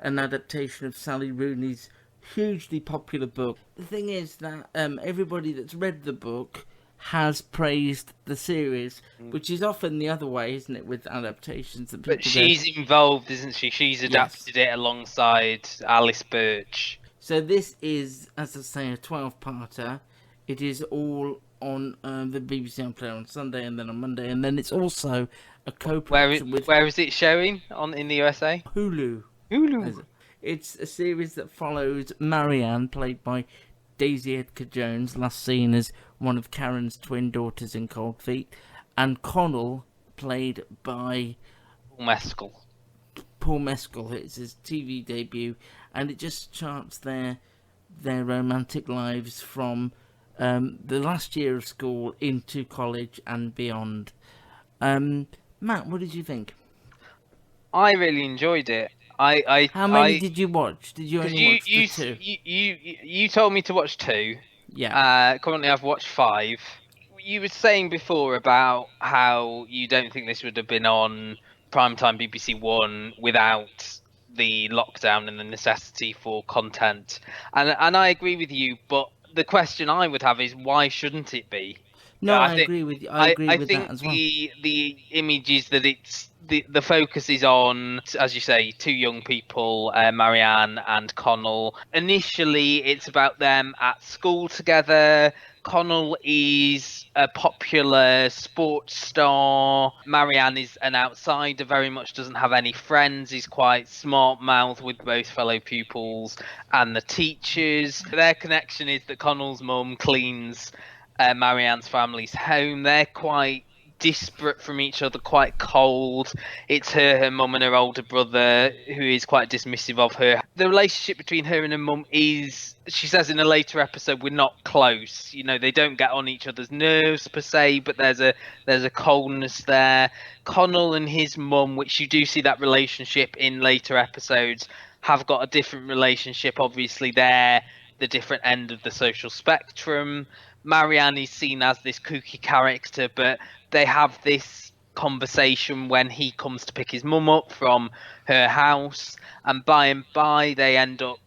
an adaptation of Sally Rooney's hugely popular book. The thing is that everybody that's read the book has praised the series, which is often the other way, isn't it, with adaptations? That people But she's involved, isn't she? She's adapted it alongside Alice Birch. So this is, as I say, a 12-parter. It is all on the BBC iPlayer on Sunday and then on Monday, and then it's also a co-production with... Where is it showing in the USA? Hulu. Hulu. It's a series that follows Marianne, played by Daisy Edgar-Jones, last seen as one of Karen's twin daughters in Cold Feet, and Connell, played by Paul Mescal. It's his TV debut, and it just charts their romantic lives from the last year of school into college and beyond. Matt, what did you think? I really enjoyed it. How many did you watch? Did you only watch the two? You told me to watch 2. Yeah. Currently, I've watched 5. You were saying before about how you don't think this would have been on primetime BBC One without the lockdown and the necessity for content, and I agree with you. But the question I would have is, why shouldn't it be? No, I agree with you. I agree with that as well. The image is that it's the focus is on, as you say, 2 young people, Marianne and Connell. Initially, it's about them at school together. Connell is a popular sports star. Marianne is an outsider, very much doesn't have any friends. He's quite smart-mouthed with both fellow pupils and the teachers. Their connection is that Connell's mum cleans Marianne's family's home. They're quite disparate from each other, quite cold. It's her mum and her older brother who is quite dismissive of her. The relationship between her and her mum is, she says in a later episode, we're not close. You know, they don't get on each other's nerves per se, but there's a coldness there. Connell and his mum, which you do see that relationship in later episodes, have got a different relationship. Obviously, they're the different end of the social spectrum. Marianne is seen as this kooky character, but they have this conversation when he comes to pick his mum up from her house, and by they end up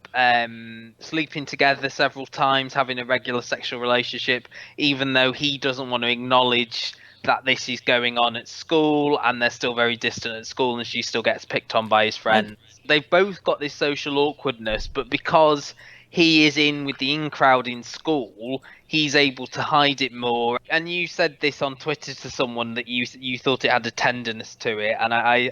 sleeping together several times, having a regular sexual relationship, even though he doesn't want to acknowledge that this is going on at school, and they're still very distant at school, and she still gets picked on by his friends. They've both got this social awkwardness, but because he is in with the in crowd in school, he's able to hide it more. And you said this on Twitter to someone that you thought it had a tenderness to it, and I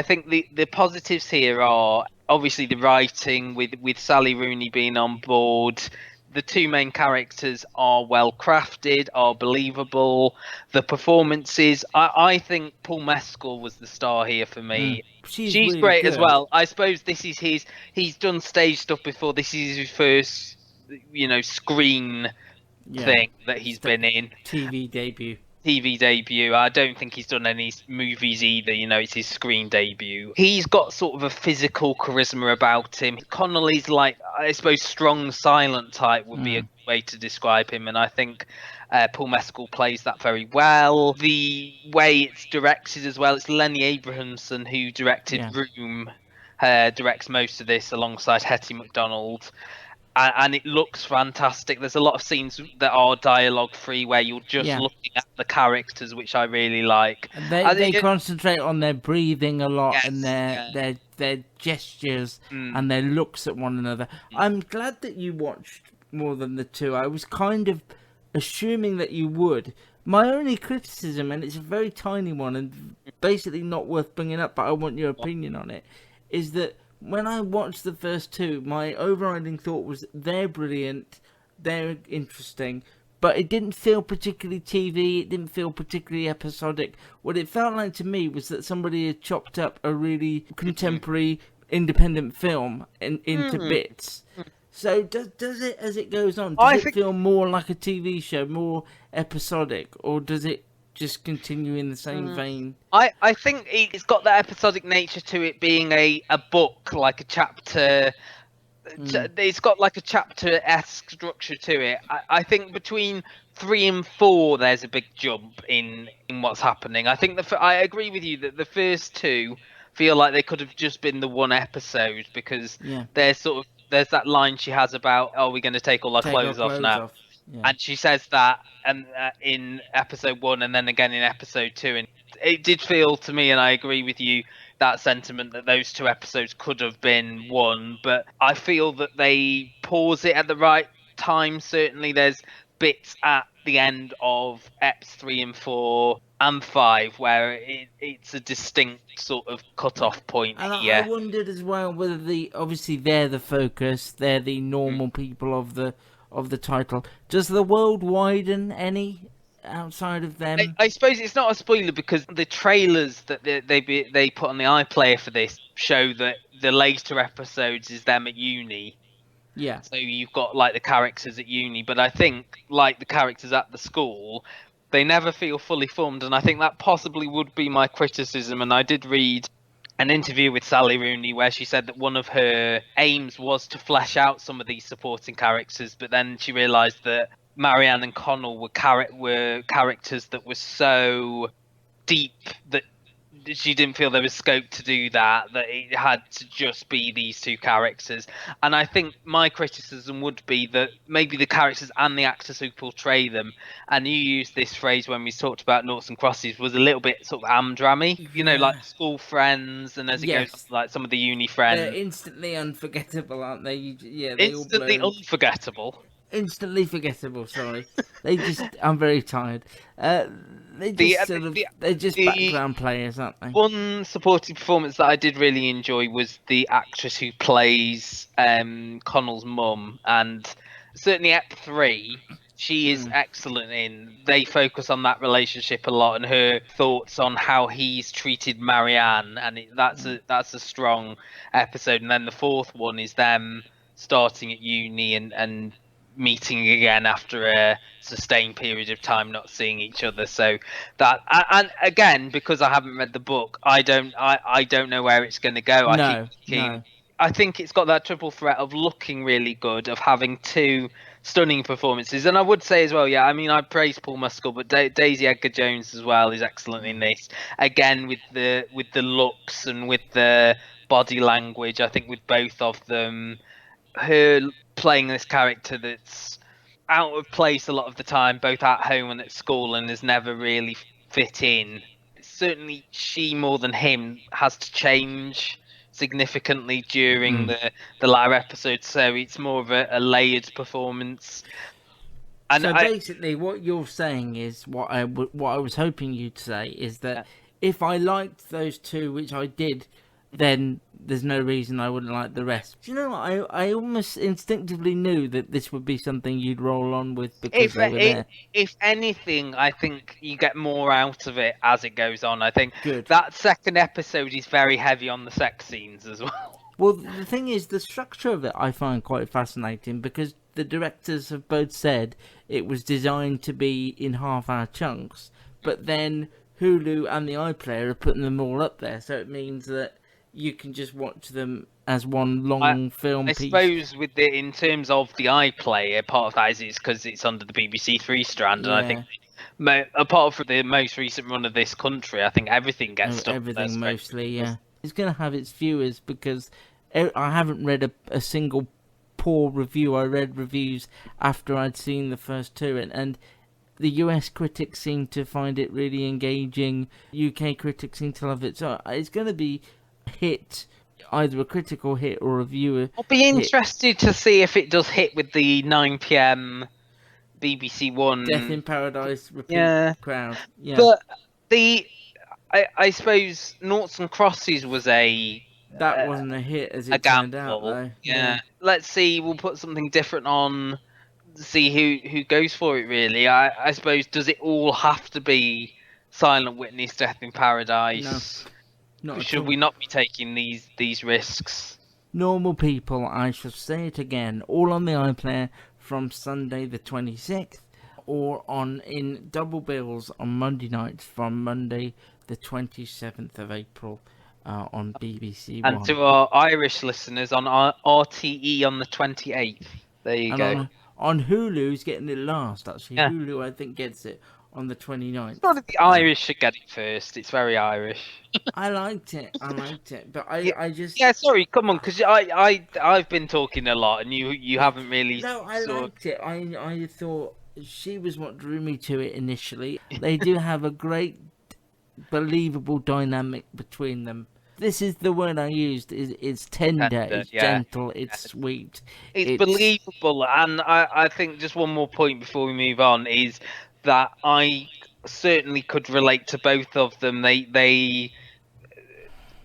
think the positives here are obviously the writing with Sally Rooney being on board. The 2 main characters are well crafted, are believable. The performances, I think Paul Mescal was the star here for me. She's really great as well. I suppose this is he's done stage stuff before. This is his first, screen thing that he's been in. TV debut. I don't think he's done any movies either. It's his screen debut. He's got sort of a physical charisma about him. Connolly's like, I suppose, strong, silent type would be a way to describe him, and I think Paul Mescal plays that very well. The way it's directed as well, it's Lenny Abrahamson who directed Room, directs most of this alongside Hetty MacDonald. And it looks fantastic. There's a lot of scenes that are dialogue free where you're just looking at the characters, which I really like. They concentrate on their breathing a lot, and their gestures and their looks at one another. I'm glad that you watched more than the 2. I was kind of assuming that you would. My only criticism, and it's a very tiny one and basically not worth bringing up, but I want your opinion on it, is that when I watched the first 2, my overriding thought was they're brilliant, they're interesting, but it didn't feel particularly TV, it didn't feel particularly episodic. What it felt like to me was that somebody had chopped up a really contemporary independent film into bits. So does it, as it goes on, does it feel more like a TV show, more episodic, or does it just continue in the same vein? I think it's got that episodic nature to it, being a book, like a chapter. It's got like a chapter-esque structure to it. I think between 3 and 4 there's a big jump in what's happening. I think I agree with you that the first 2 feel like they could have just been the one episode, because there's that line she has about, "Are we going to take all our clothes off now?" Yeah. And she says that and in episode 1, and then again in episode 2, and it did feel to me, and I agree with you, that sentiment that those 2 episodes could have been one, but I feel that they pause it at the right time. Certainly there's bits at the end of eps 3 and 4 and 5 where it's a distinct sort of cut-off point. And here. I wondered as well whether obviously they're the focus, they're the normal people of the title. Does the world widen any outside of them? I suppose it's not a spoiler, because the trailers that they put on the iPlayer for this show that the later episodes is them at uni. Yeah. So you've got like the characters at uni, but I think like the characters at the school, they never feel fully formed, and I think that possibly would be my criticism. And I did read an interview with Sally Rooney where she said that one of her aims was to flesh out some of these supporting characters, but then she realised that Marianne and Connell were characters that were so deep that she didn't feel there was scope to do that it had to just be these 2 characters. And I think my criticism would be that maybe the characters and the actors who portray them, and you used this phrase when we talked about noughts and crosses, was a little bit sort of amdrammy, like school friends, and as it goes on, like some of the uni friends, they're instantly unforgettable, aren't they? Instantly unforgettable. Instantly forgettable, sorry. I'm very tired. They're just background players, aren't they? One supporting performance that I did really enjoy was the actress who plays Connell's mum, and certainly Ep 3, she is excellent in. They focus on that relationship a lot and her thoughts on how he's treated Marianne, and that's a strong episode. And then the 4th one is them starting at uni and meeting again after a sustained period of time not seeing each other. So that, and again, because I haven't read the book, I don't know where it's going to go. I think it's got that triple threat of looking really good, of having 2 stunning performances, and I would say as well, I praise Paul Mescal, but Daisy Edgar-Jones as well is excellent in this. Again, with the looks and with the body language, I think with both of them, her playing this character that's out of place a lot of the time, both at home and at school, and has never really fit in. Certainly she, more than him, has to change significantly during the latter episodes, so it's more of a layered performance. And so basically what you're saying is, what I was hoping you'd say is that if I liked those 2, which I did, then there's no reason I wouldn't like the rest. Do you know what? I almost instinctively knew that this would be something you'd roll on with because they were there. If anything, I think you get more out of it as it goes on. I think that 2nd episode is very heavy on the sex scenes as well. Well, the thing is, the structure of it I find quite fascinating, because the directors have both said it was designed to be in half-hour chunks, but then Hulu and the iPlayer are putting them all up there, so it means that you can just watch them as one long film piece. I suppose in terms of the iPlayer, part of that is because it's under the BBC 3 strand, and I think apart from the most recent run of this country, I think everything gets stuck. Everything mostly, It's going to have its viewers, because I haven't read a single poor review. I read reviews after I'd seen the first 2, and the US critics seem to find it really engaging. UK critics seem to love it. So it's going to be hit, either a critical hit or a viewer. I'll be interested to see if it does hit with the 9 p.m. BBC One Death in Paradise repeat crowd. Yeah, but I suppose Noughts and Crosses was that wasn't a hit as it turned out, though. Yeah, let's see. We'll put something different on. See who goes for it. Really, I suppose. Does it all have to be Silent Witness, Death in Paradise? No. Should we not be taking these risks? Normal people, I shall say it again, all on the iPlayer from Sunday the 26th, or in double bills on Monday nights from Monday the 27th of April on BBC One. And to our Irish listeners, on RTE on the 28th. There you go. On Hulu's getting it last, actually. Yeah. Hulu, I think, gets it on the 29th. Not that the Irish should get it first. It's very Irish. I liked it, but I just... Yeah, sorry, come on, because I've been talking a lot, and you haven't really... No, I liked it. I thought she was what drew me to it initially. They do have a great, believable dynamic between them. This is the word I used. It's tender, it's gentle, it's sweet. It's believable, and I think just one more point before we move on is that I certainly could relate to both of them. They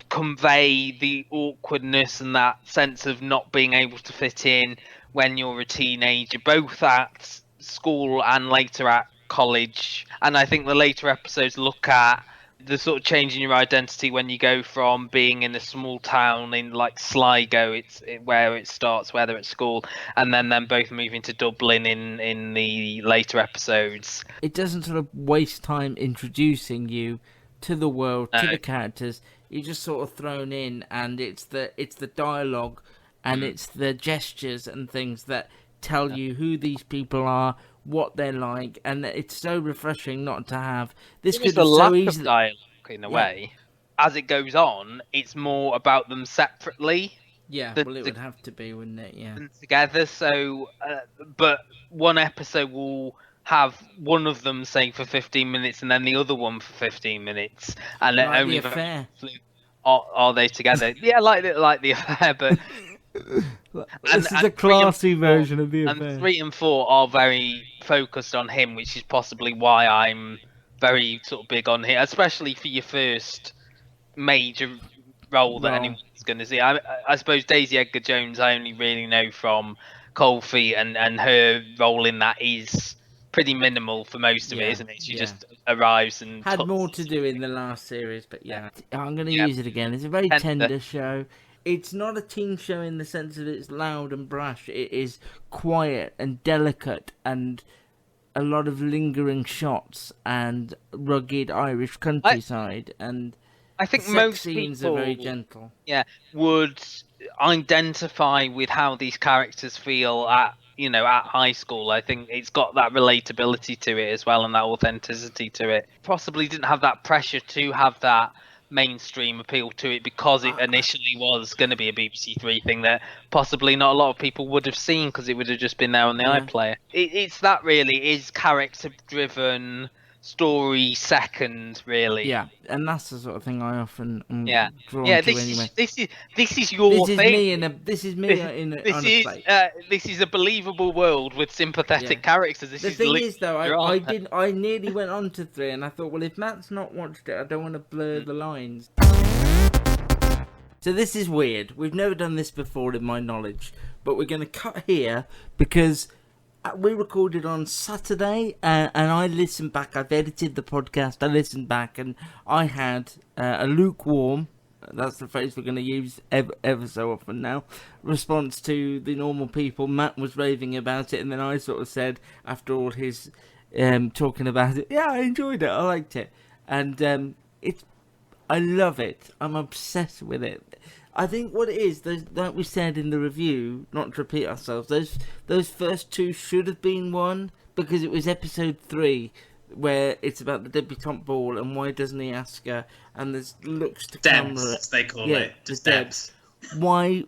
convey the awkwardness and that sense of not being able to fit in when you're a teenager, both at school and later at college. And I think the later episodes look at the sort of change in your identity when you go from being in a small town in like Sligo, where it starts, whether at school, and then both moving to Dublin in the later episodes. It doesn't sort of waste time introducing you to the world, to the characters. You're just sort of thrown in, and it's the dialogue and it's the gestures and things that tell you who these people are, what they're like, and it's so refreshing not to have this. Could have so easily of dialogue in a way. As it goes on, it's more about them separately. Yeah, well, it would have to be, wouldn't it? Yeah, together. So, but one episode will have one of them saying for 15 minutes and then the other one for 15 minutes, and like only the affair. Are they together? Yeah, like the affair, but. This is a classy version of the affair. And 3 and 4 are very focused on him, which is possibly why I'm very sort of big on him, especially for your first major role that anyone's going to see. I suppose Daisy Edgar-Jones I only really know from Cold Feet, and her role in that is pretty minimal for most of it, isn't it? She just arrives and had more to do in the last series, but I'm going to use it again. It's a very tender show. It's not a teen show in the sense that it's loud and brash. It is quiet and delicate and a lot of lingering shots and rugged Irish countryside. And I think most scenes are very gentle. Yeah, would identify with how these characters feel at high school. I think it's got that relatability to it as well, and that authenticity to it. Possibly didn't have that pressure to have that mainstream appeal to it because it initially was going to be a BBC Three thing that possibly not a lot of people would have seen because it would have just been there on the iPlayer. It's that really is character driven, story second, really. Yeah, and that's the sort of thing I often drawn to anyway. This is your thing. This is me in a this is a believable world with sympathetic characters. The thing is, though, I nearly went on to 3, and I thought, well, if Matt's not watched it, I don't want to blur the lines. So this is weird. We've never done this before, in my knowledge, but we're going to cut here because we recorded on Saturday, and I listened back. I've edited the podcast. I listened back, and I had a lukewarm, that's the phrase we're going to use ever so often now, response to the normal people. Matt was raving about it, and then I sort of said, after all his talking about it, yeah, I enjoyed it. I liked it. And I love it. I'm obsessed with it. I think what it is, like we said in the review, not to repeat ourselves, those first 2 should have been one, because it was episode 3 where it's about the debutante ball and why doesn't he ask her, and there's looks to Debs, camera. they call it, just Debs. Why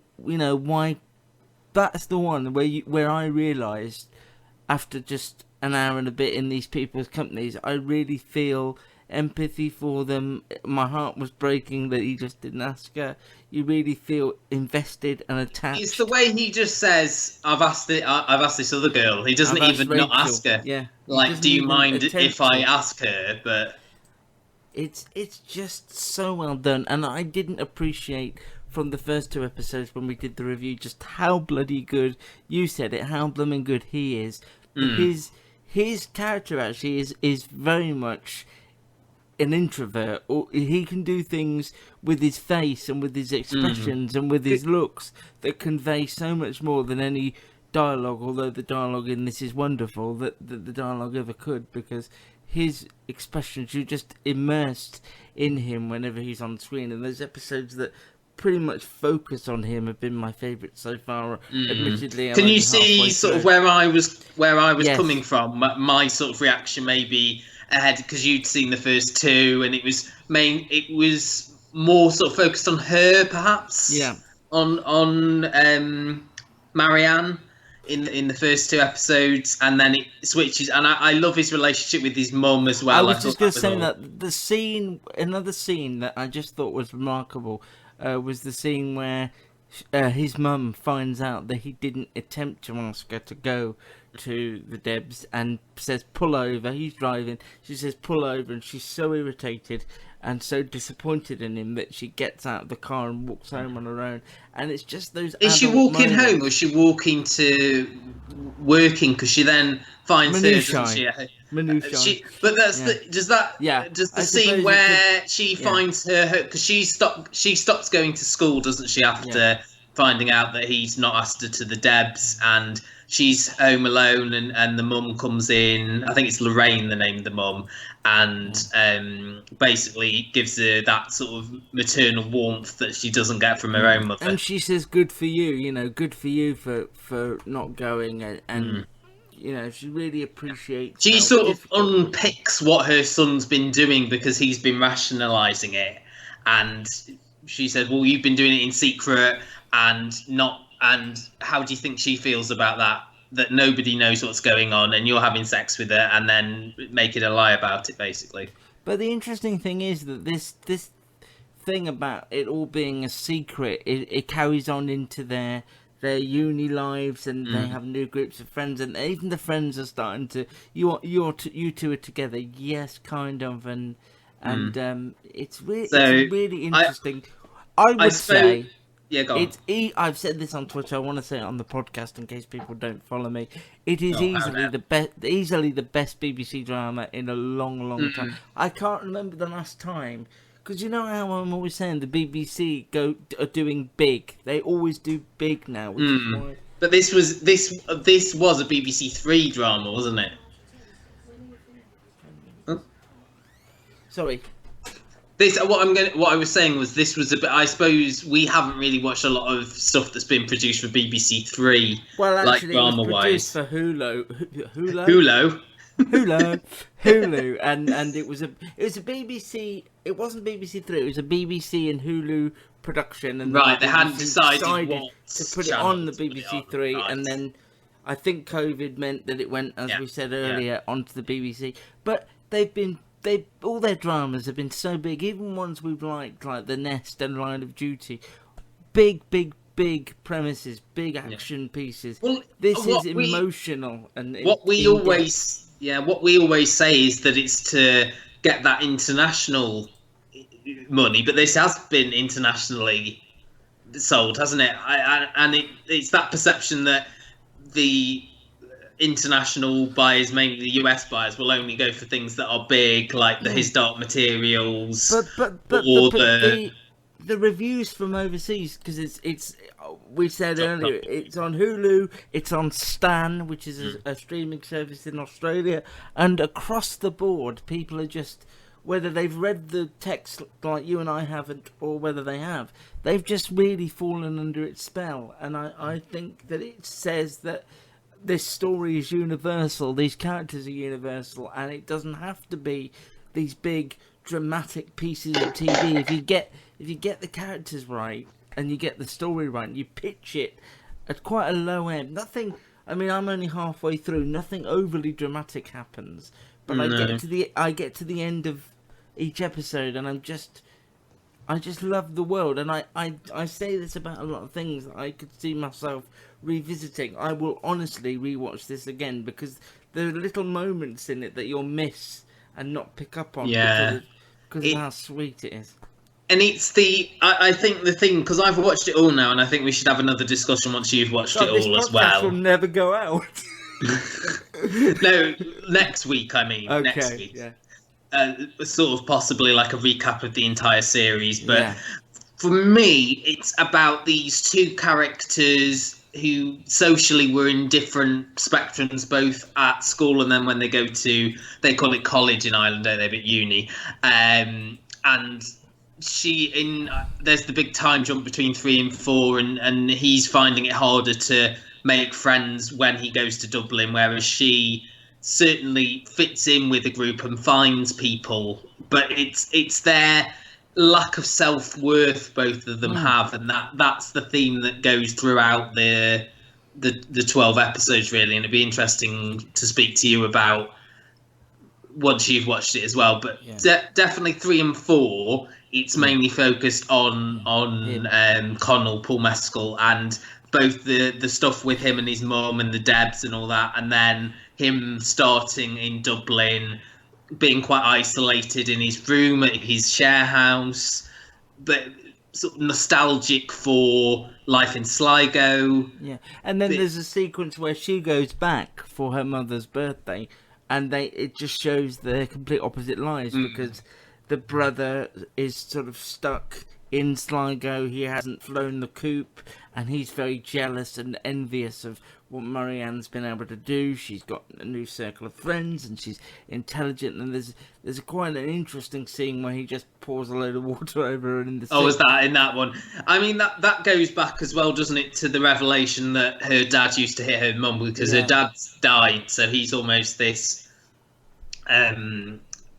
that's the one where I realised after just an hour and a bit in these people's companies, I really feel empathy for them. My heart was breaking that he just didn't ask her. You really feel invested and attached. It's the way he just says, I've asked this other girl. He doesn't even not ask her. Yeah. Like, do you mind if I ask her? But it's just so well done, and I didn't appreciate from the first 2 episodes when we did the review just how bloody good, you said it, how blooming good he is. His character actually is very much an introvert, or he can do things with his face and with his expressions and with his looks that convey so much more than any dialogue, although the dialogue in this is wonderful, that the dialogue ever could, because his expressions, you're just immersed in him whenever he's on screen. And those episodes that pretty much focus on him have been my favourite so far. Admittedly, can you see sort of where I was coming from? My sort of reaction maybe ahead because you'd seen the first two, and it was more sort of focused on her, perhaps. Yeah. On Marianne in the first two episodes, and then it switches. And I love his relationship with his mum as well. I was just going to say that another scene that I just thought was remarkable was the scene where his mum finds out that he didn't attempt to ask her to go to the Debs and says pull over. He's driving, she says pull over, and she's so irritated and so disappointed in him that she gets out of the car and walks home on her own. And it's just those. Is she walking home, or is she walking to working? Because she then finds her, doesn't she? But that's does the scene where she finds her, because she stops going to school, doesn't she, after finding out that he's not asked her to the Debs, and she's home alone, and the mum comes in. I think it's Lorraine, the name of the mum, and basically gives her that sort of maternal warmth that she doesn't get from her own mother. And she says, "Good for you, good for you for not going," and she really appreciates. She sort of unpicks what her son's been doing because he's been rationalising it, and she said, "Well, you've been doing it in secret, and how do you think she feels about that? That nobody knows what's going on, and you're having sex with her, and then making a lie about it, basically." But the interesting thing is that this thing about it all being a secret, it carries on into their uni lives, and they have new groups of friends, and even the friends are starting to you two are together, yes, kind of, and it's really interesting. I would say. Yeah, go on. I've said this on Twitter. I want to say it on the podcast in case people don't follow me. It is easily the best BBC drama in a long time. I can't remember the last time, because you know how I'm always saying the BBC are doing big. They always do big now, which is why. But this was a BBC Three drama, wasn't it? Huh? Sorry. What I was saying was this was a bit. I suppose we haven't really watched a lot of stuff that's been produced for BBC Three, well, actually, like drama-wise. For Hulu, and it was a BBC. It wasn't BBC Three. It was a BBC and Hulu production, and they hadn't decided to put it on the BBC Three, and then I think COVID meant that it went, as we said earlier, onto the BBC. But all their dramas have been so big, even ones we've liked, like The Nest and Line of Duty. Big premises, big action pieces. Well, this is emotional, and what we always say is that it's to get that international money, but this has been internationally sold, hasn't it? It's that perception that the international buyers, mainly the US buyers, will only go for things that are big, like the His Dark Materials. But the reviews from overseas, because it's we said earlier, it's on Hulu, it's on Stan, which is a streaming service in Australia, and across the board, people are just, whether they've read the text like you and I haven't, or whether they have, they've just really fallen under its spell. And I think that it says that this story is universal, these characters are universal, and it doesn't have to be these big dramatic pieces of TV. If you get the characters right and you get the story right, and you pitch it at quite a low end. I'm only halfway through. Nothing overly dramatic happens, but I get to the end of each episode, and I just love the world. And I say this about a lot of things that I could see myself revisiting. I will honestly rewatch this again, because there are little moments in it that you'll miss and not pick up on because of how sweet it is. And it's I think the thing, because I've watched it all now, and I think we should have another discussion once you've watched it all as well. This podcast will never go out. No, next week, okay, next week. Yeah. Sort of possibly like a recap of the entire series. But for me, it's about these two characters who socially were in different spectrums, both at school and then when they go to, they call it college in Ireland, don't they, but uni. And there's the big time jump between 3 and 4, and he's finding it harder to make friends when he goes to Dublin, whereas she certainly fits in with the group and finds people, but it's their lack of self-worth both of them have, and that's the theme that goes throughout the 12 episodes, really. And it'd be interesting to speak to you about once you've watched it as well. But definitely 3 and 4, it's mainly focused on Connell, Paul Mescal, and both the stuff with him and his mum and the Debs and all that, and then him starting in Dublin, being quite isolated in his room at his share house, but sort of nostalgic for life in Sligo. Yeah, and then there's a sequence where she goes back for her mother's birthday, and it just shows the complete opposite lives, because the brother is sort of stuck in Sligo. He hasn't flown the coop, and he's very jealous and envious of what Marianne's been able to do. She's got a new circle of friends, and she's intelligent, and there's quite an interesting scene where he just pours a load of water over her in the sink. Oh, is that in that one? I mean, that goes back as well, doesn't it, to the revelation that her dad used to hit her mum, because her dad's died, so he's almost this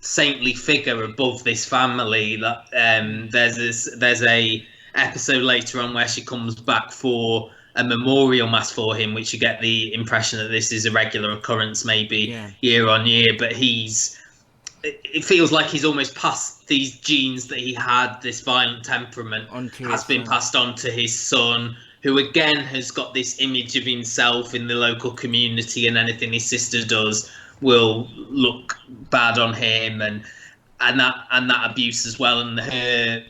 saintly figure above this family. That there's a episode later on where she comes back for a memorial mass for him, which you get the impression that this is a regular occurrence, maybe year on year. But it feels like he's almost passed these genes that he had, this violent temperament, has been passed on to his son, who again has got this image of himself in the local community, and anything his sister does will look bad on him, and that abuse as well, and her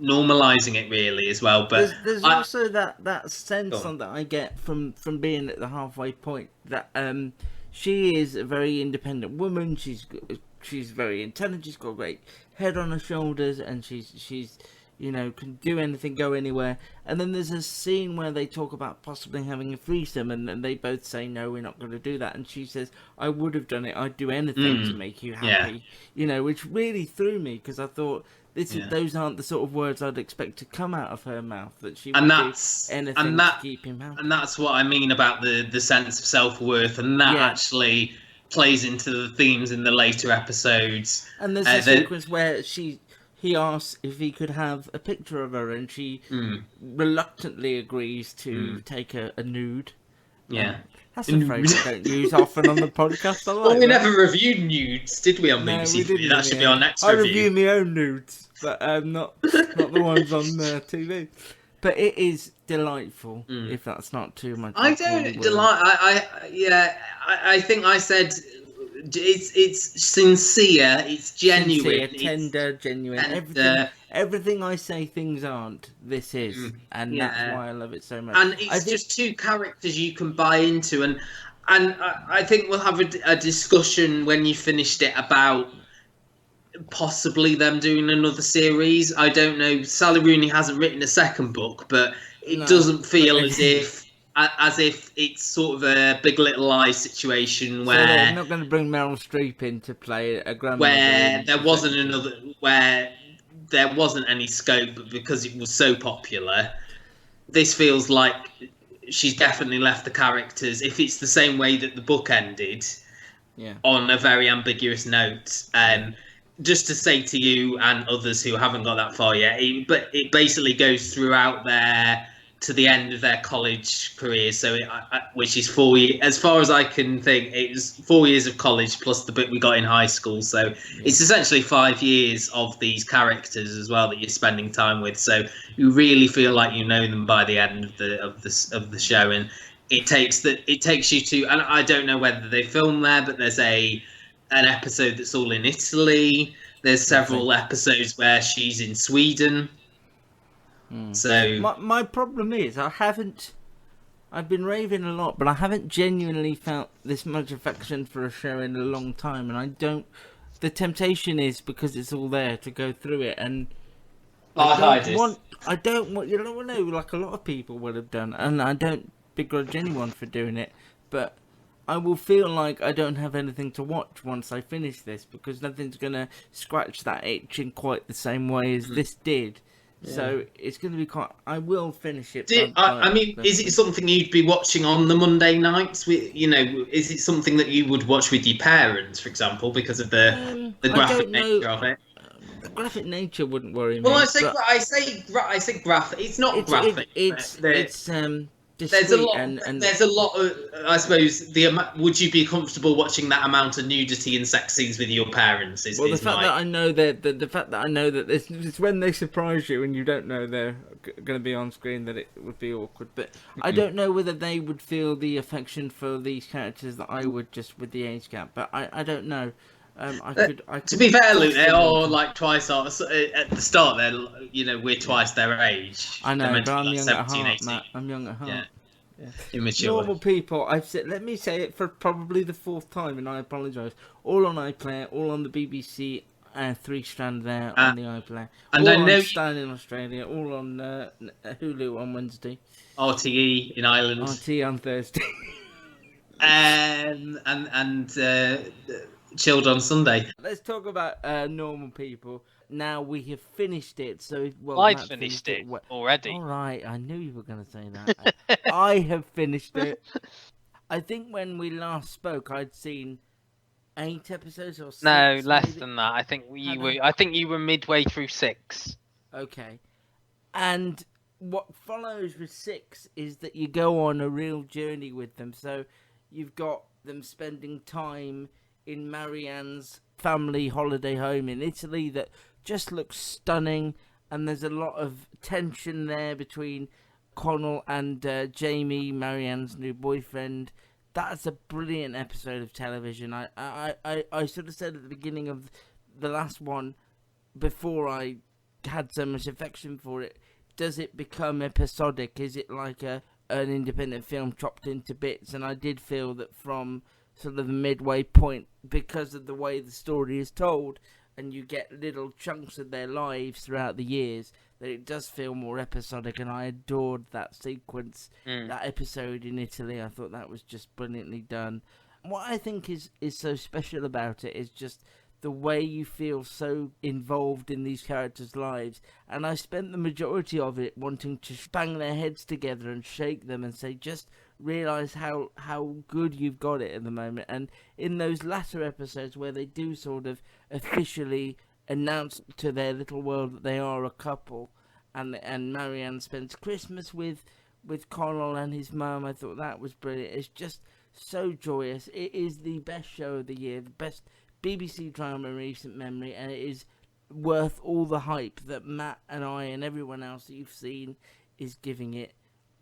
normalizing it really as well. But there's also that sense that I get from being at the halfway point, that she is a very independent woman. She's very intelligent. She's got a great head on her shoulders, and she's can do anything, go anywhere. And then there's a scene where they talk about possibly having a threesome, and they both say, no, we're not going to do that. And she says, I would have done it. I'd do anything to make you happy. Which really threw me, because I thought, those aren't the sort of words I'd expect to come out of her mouth, that she would do anything to keep him happy. And that's what I mean about the sense of self-worth, and that actually plays into the themes in the later episodes. And there's a sequence where he asks if he could have a picture of her, and she reluctantly agrees to take a nude. Yeah. That's a phrase I don't use often on the podcast. Well, we never reviewed nudes, did we, on BBC Three? That should be our next review. I review my own nudes, but not the ones on TV. But it is delightful, if that's not too much. I don't delight. I think I said it's sincere, it's genuine, tender, genuine. Everything I say things aren't, this is, and that's why I love it so much. And it's just two characters you can buy into, and I think we'll have a discussion when you finished it about possibly them doing another series. I don't know. Sally Rooney hasn't written a second book, but it doesn't feel as if it's sort of a Big Little Lies situation where they're not going to bring Meryl Streep in to play a grandmother, where there wasn't any scope because it was so popular. This feels like she's definitely left the characters, if it's the same way that the book ended, on a very ambiguous note. Just to say to you and others who haven't got that far yet, but it basically goes throughout to the end of their college careers, so which is 4 years, as far as I can think. It was 4 years of college plus the bit we got in high school, so it's essentially 5 years of these characters as well that you're spending time with. So you really feel like you know them by the end of the show, and it takes you to. And I don't know whether they film there, but there's an episode that's all in Italy. There's several episodes where she's in Sweden. So my problem is I've been raving a lot, but I haven't genuinely felt this much affection for a show in a long time, and the temptation is, because it's all there, to go through it, and I don't want like a lot of people would have done, and I don't begrudge anyone for doing it, but I will feel like I don't have anything to watch once I finish this, because nothing's gonna scratch that itch in quite the same way as this did. So it's going to be quite. I will finish it. Is it something you'd be watching on the Monday nights? Is it something that you would watch with your parents, for example, because of the graphic nature of it? The graphic nature wouldn't worry me. Well, I say graphic. It's not graphic. It's there's a lot. There's a lot of. I suppose would you be comfortable watching that amount of nudity and sex scenes with your parents? The fact that I know that it's when they surprise you and you don't know they're going to be on screen that it would be awkward. But I don't know whether they would feel the affection for these characters that I would just with the age gap. But I don't know. I could to be fair, Luke, they are like twice at the start. We're twice their age. I know, but I'm young at heart, Matt. I'm young at heart. Yeah. Immature. Normal people. Let me say it for probably the fourth time, and I apologise. All on iPlayer, all on the BBC 3-strand there on the iPlayer. And all on Stan in Australia, all on Hulu on Wednesday. RTE in Ireland. RTE on Thursday. and chilled on Sunday. Let's talk about normal people. Now we have finished it. So I've finished it already. All right, I knew you were going to say that. I have finished it. I think when we last spoke, I'd seen 8 episodes or 6. No, less than that. I think you were midway through 6. Okay, and what follows with 6 is that you go on a real journey with them. So you've got them spending time in Marianne's family holiday home in Italy that just looks stunning, and there's a lot of tension there between Connell and Jamie, Marianne's new boyfriend. That's a brilliant episode of television. I sort of said at the beginning of the last one, before I had so much affection for it, does it become episodic? Is it like an independent film chopped into bits? And I did feel that from sort of the midway point, because of the way the story is told, and you get little chunks of their lives throughout the years, that it does feel more episodic, and I adored that sequence, that episode in Italy. I thought that was just brilliantly done. What I think is so special about it is just the way you feel so involved in these characters' lives, and I spent the majority of it wanting to bang their heads together and shake them and say, just realise how good you've got it at the moment. And in those latter episodes where they do sort of officially announce to their little world that they are a couple, and Marianne spends Christmas with Connell and his mum, I thought that was brilliant. It's just so joyous. It is the best show of the year, the best BBC drama in recent memory, and it is worth all the hype that Matt and I and everyone else that you've seen is giving it.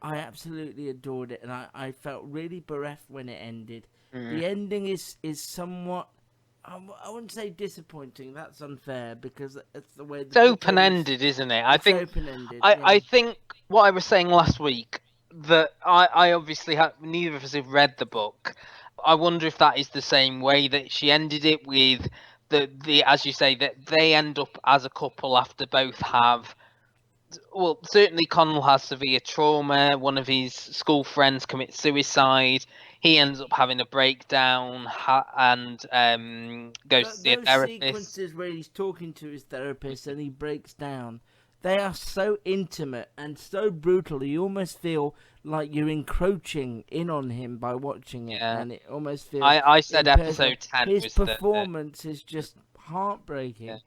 I absolutely adored it, and I felt really bereft when it ended. The ending is somewhat, I wouldn't say disappointing, that's unfair, because it's the way... It's open-ended, isn't it? I think what I was saying last week, that I obviously neither of us have read the book. I wonder if that is the same way that she ended it, with the as you say, that they end up as a couple after both have... Well, certainly Connell has severe trauma. One of his school friends commits suicide. He ends up having a breakdown and goes to see a therapist. Those sequences where he's talking to his therapist and he breaks down, they are so intimate and so brutal. You almost feel like you're encroaching in on him by watching it, and it almost feels... I said episode 10 his performance is just heartbreaking. Yeah.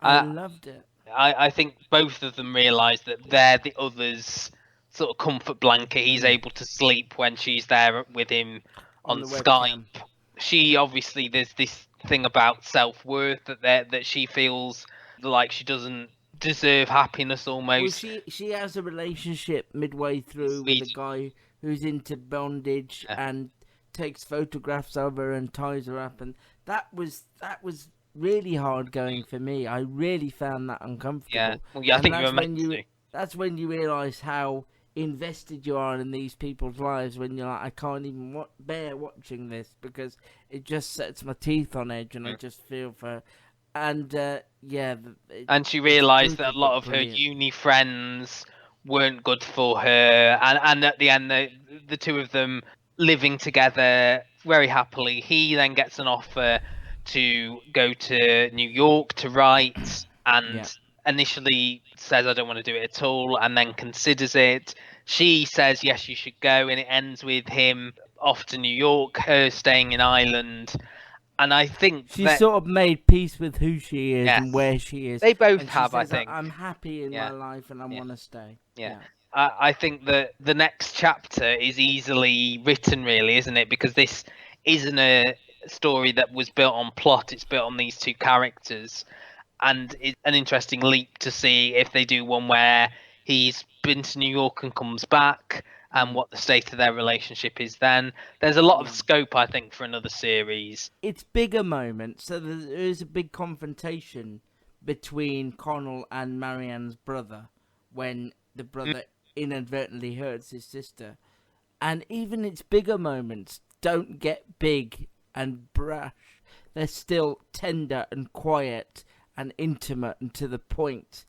I loved it. I think both of them realise that they're the other's sort of comfort blanket. He's able to sleep when she's there with him on Skype. She obviously, there's this thing about self-worth that she feels like she doesn't deserve happiness almost. Well, she has a relationship midway through with a guy who's into bondage and takes photographs of her and ties her up, and that was really hard going for me. I really found that uncomfortable. Yeah, well, I think you were meant to. That's when you realise how invested you are in these people's lives, when you're like, I can't even bear watching this because it just sets my teeth on edge, and I just feel for her. And and she realised that a lot of her uni friends weren't good for her, and at the end the two of them living together very happily. He then gets an offer to go to New York to write, and initially says, I don't want to do it at all, and then considers it. She says, yes, you should go, and it ends with him off to New York, her staying in Ireland. And I think she's sort of made peace with who she is and where she is. They both and have, says, I think. I'm happy in my life and I want to stay. Yeah. I think that the next chapter is easily written, really, isn't it? Because this isn't a story that was built on plot. It's built on these two characters. And it's an interesting leap to see if they do one where he's been to New York and comes back, and what the state of their relationship is then. There's a lot of scope, I think, for another series. It's bigger moments. So there is a big confrontation between Connell and Marianne's brother when the brother inadvertently hurts his sister. And even its bigger moments don't get big and brash. They're still tender and quiet and intimate and to the point.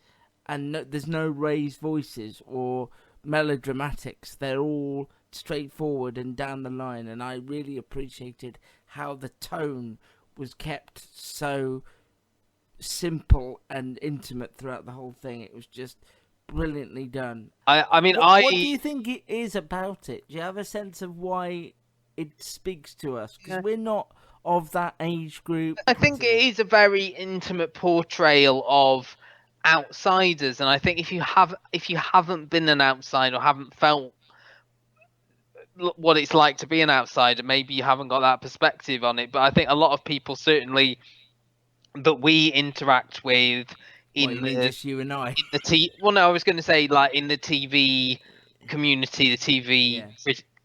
And there's no raised voices or melodramatics. They're all straightforward and down the line. And I really appreciated how the tone was kept so simple and intimate throughout the whole thing. It was just brilliantly done. I mean, what do you think it is about it? Do you have a sense of why it speaks to us? Because we're not of that age group. I think it is a very intimate portrayal of outsiders, and I think if you haven't been an outsider or haven't felt what it's like to be an outsider, maybe you haven't got that perspective on it. But I think a lot of people, certainly that we interact with just you and I. I was going to say, like, in the TV community, the TV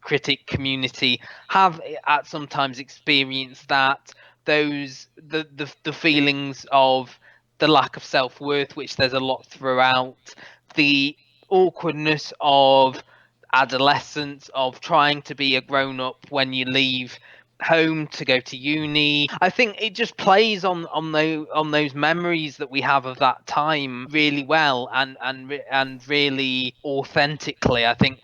critic community, have at sometimes experienced that, the feelings of the lack of self-worth, which there's a lot throughout, the awkwardness of adolescence, of trying to be a grown-up when you leave home to go to uni. I think it just plays on those memories that we have of that time really well and really authentically. I think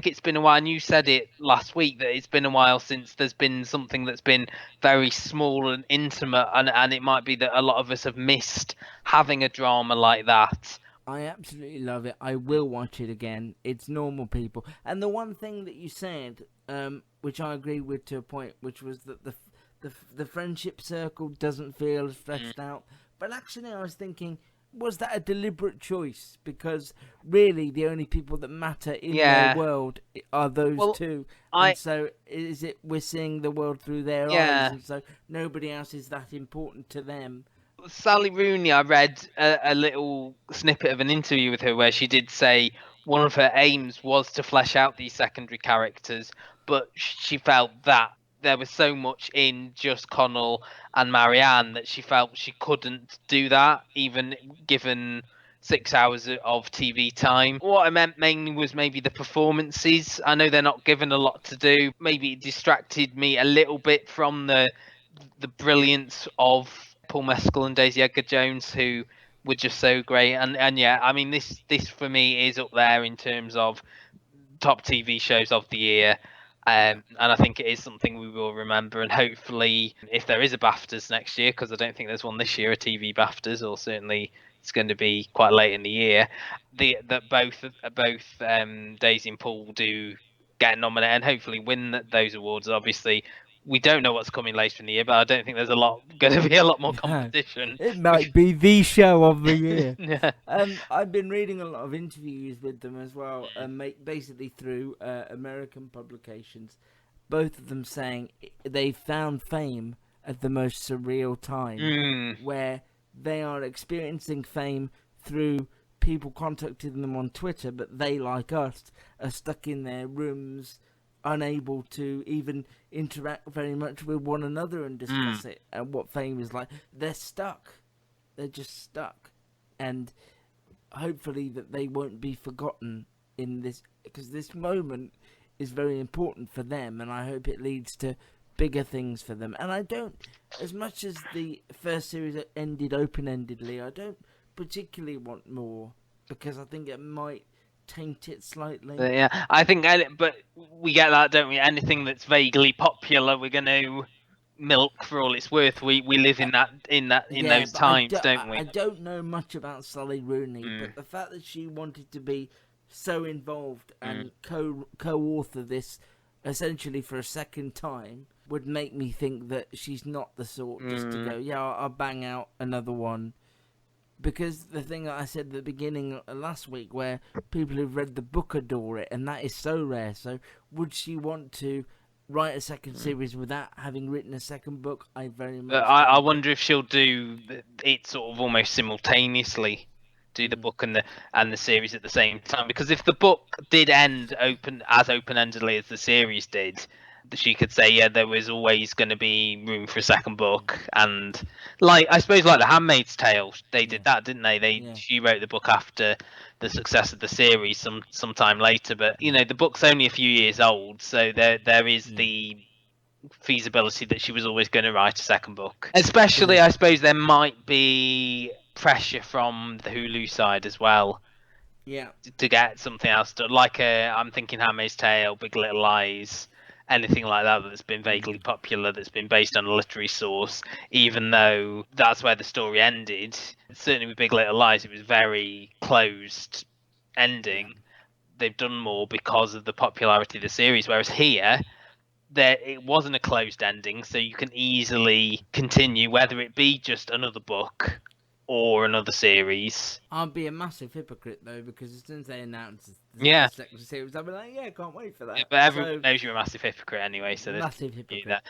it's been a while, and you said it last week, that it's been a while since there's been something that's been very small and intimate, and it might be that a lot of us have missed having a drama like that. I absolutely love it. I will watch it again. It's normal people. And the one thing that you said, which I agree with to a point, which was that the friendship circle doesn't feel as fleshed out. But actually, I was thinking, was that a deliberate choice? Because really, the only people that matter in their world are those two. And so is it we're seeing the world through their eyes, and so nobody else is that important to them. Sally Rooney, I read a little snippet of an interview with her where she did say one of her aims was to flesh out these secondary characters, but she felt that there was so much in just Connell and Marianne that she felt she couldn't do that, even given 6 hours of TV time. What I meant mainly was maybe the performances. I know they're not given a lot to do. Maybe it distracted me a little bit from the brilliance of Paul Mescal and Daisy Edgar-Jones, who were just so great. And yeah, I mean, this for me is up there in terms of top TV shows of the year. And I think it is something we will remember, and hopefully if there is a BAFTAs next year, because I don't think there's one this year, a TV BAFTAs, or certainly it's going to be quite late in the year, that both Daisy and Paul do get nominated and hopefully win those awards. Obviously we don't know what's coming later in the year, but I don't think there's going to be a lot more competition. It might be the show of the year. I've been reading a lot of interviews with them as well, basically through American publications. Both of them saying they found fame at the most surreal time, where they are experiencing fame through people contacting them on Twitter, but they, like us, are stuck in their rooms, unable to even interact very much with one another and discuss it and what fame is like. They're stuck. They're just stuck. And hopefully that they won't be forgotten in this, because this moment is very important for them, and I hope it leads to bigger things for them. And I don't, as much as the first series ended open-endedly, I don't particularly want more, because I think it might taint it slightly. I think, but we get that, don't we? Anything that's vaguely popular, we're going to milk for all it's worth. We live in those times, don't we? I don't know much about Sally Rooney, but the fact that she wanted to be so involved and co-author this essentially for a second time would make me think that she's not the sort just to go, yeah, I'll bang out another one. Because the thing that I said at the beginning last week, where people who've read the book adore it, and that is so rare. So would she want to write a second series without having written a second book? I very much. I wonder if she'll do it sort of almost simultaneously, do the book and the series at the same time. Because if the book did end open-endedly as the series did, she could say, yeah, there was always going to be room for a second book. And I suppose like The Handmaid's Tale, they did that, didn't they? She wrote the book after the success of the series sometime later, but the book's only a few years old, so there is the feasibility that she was always going to write a second book. Especially, I suppose there might be pressure from the Hulu side as well. Yeah. To get something else done, I'm thinking Handmaid's Tale, Big Little Lies, anything like that that's been vaguely popular, that's been based on a literary source, even though that's where the story ended. Certainly with Big Little Lies, it was very closed ending. They've done more because of the popularity of the series, whereas here it wasn't a closed ending, so you can easily continue, whether it be just another book or another series. I'll be a massive hypocrite though, because as soon as they announce the second series, I'll be like, yeah, can't wait for that. Yeah, but everyone knows you're a massive hypocrite anyway, so massive hypocrite.